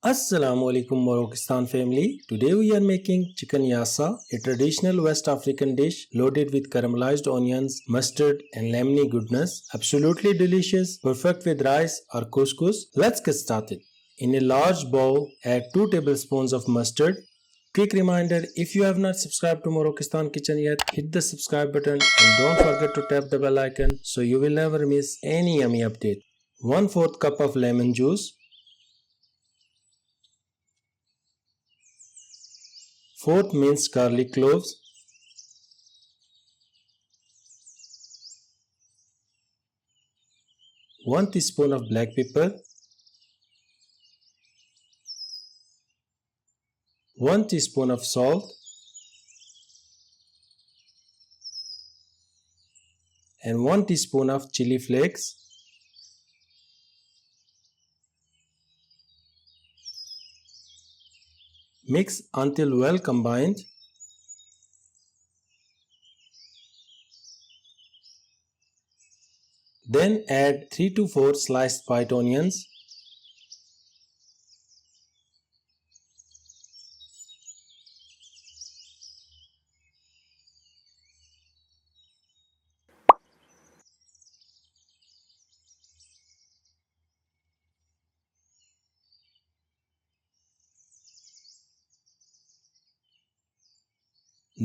Assalamu alaikum Morokistan family. Today we are making Chicken Yassa, a traditional West African dish loaded with caramelized onions, mustard and lemony goodness. Absolutely delicious, perfect with rice or couscous. Let's get started. In a large bowl, add 2 tablespoons of mustard. Quick reminder, if you have not subscribed to Morokistan Kitchen yet, hit the subscribe button and don't forget to tap the bell icon so you will never miss any yummy update. 1/4 cup of lemon juice, 4 minced garlic cloves, 1 teaspoon of black pepper, 1 teaspoon of salt and 1 teaspoon of chili flakes. Mix until well combined. Then add 3 to 4 sliced white onions.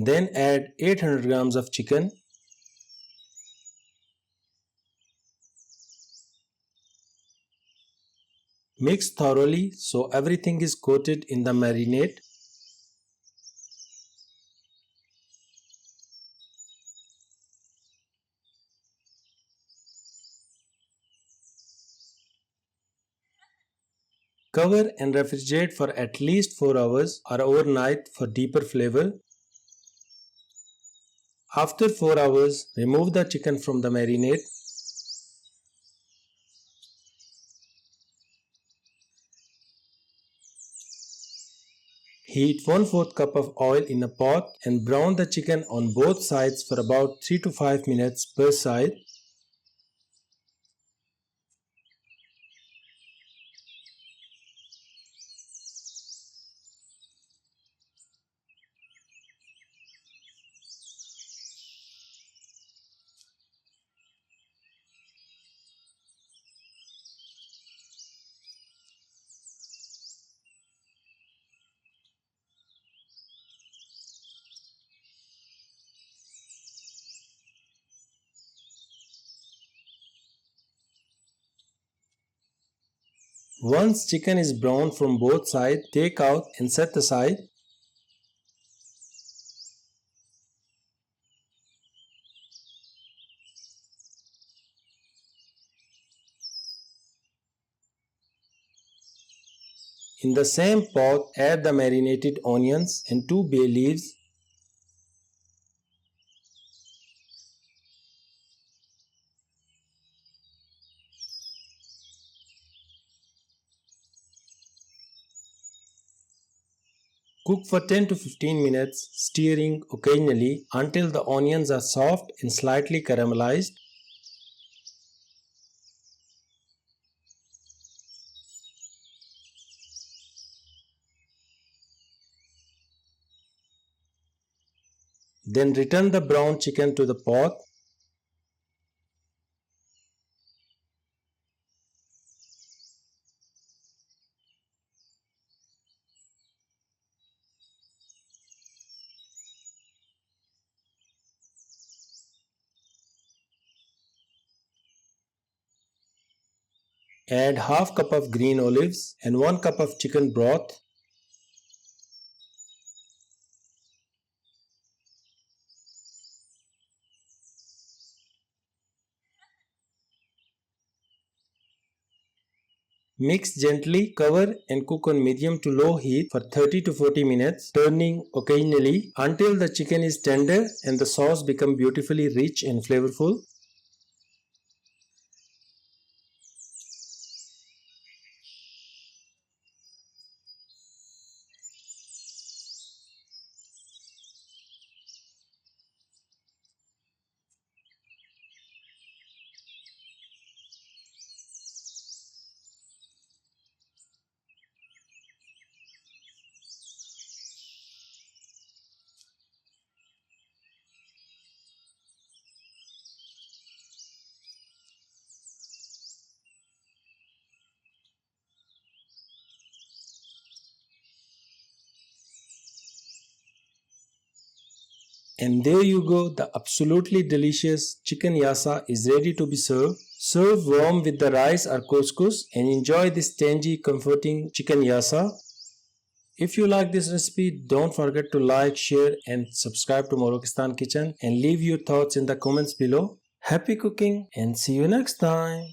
Then add 800 grams of chicken. Mix thoroughly so everything is coated in the marinade. Cover and refrigerate for at least 4 hours or overnight for deeper flavor. After 4 hours, remove the chicken from the marinade. Heat 1/4 cup of oil in a pot and brown the chicken on both sides for about 3 to 5 minutes per side. Once chicken is brown from both sides, take out and set aside. In the same pot, add the marinated onions and 2 bay leaves. Cook for 10 to 15 minutes, stirring occasionally until the onions are soft and slightly caramelized. Then return the brown chicken to the pot. Add half cup of green olives and 1 cup of chicken broth. Mix gently, cover and cook on medium to low heat for 30 to 40 minutes, turning occasionally until the chicken is tender and the sauce becomes beautifully rich and flavorful. And there you go, the absolutely delicious chicken yassa is ready to be served. Serve warm with the rice or couscous and enjoy this tangy, comforting chicken yassa. If you like this recipe, don't forget to like, share and subscribe to Morokistan Kitchen and leave your thoughts in the comments below. Happy cooking and see you next time.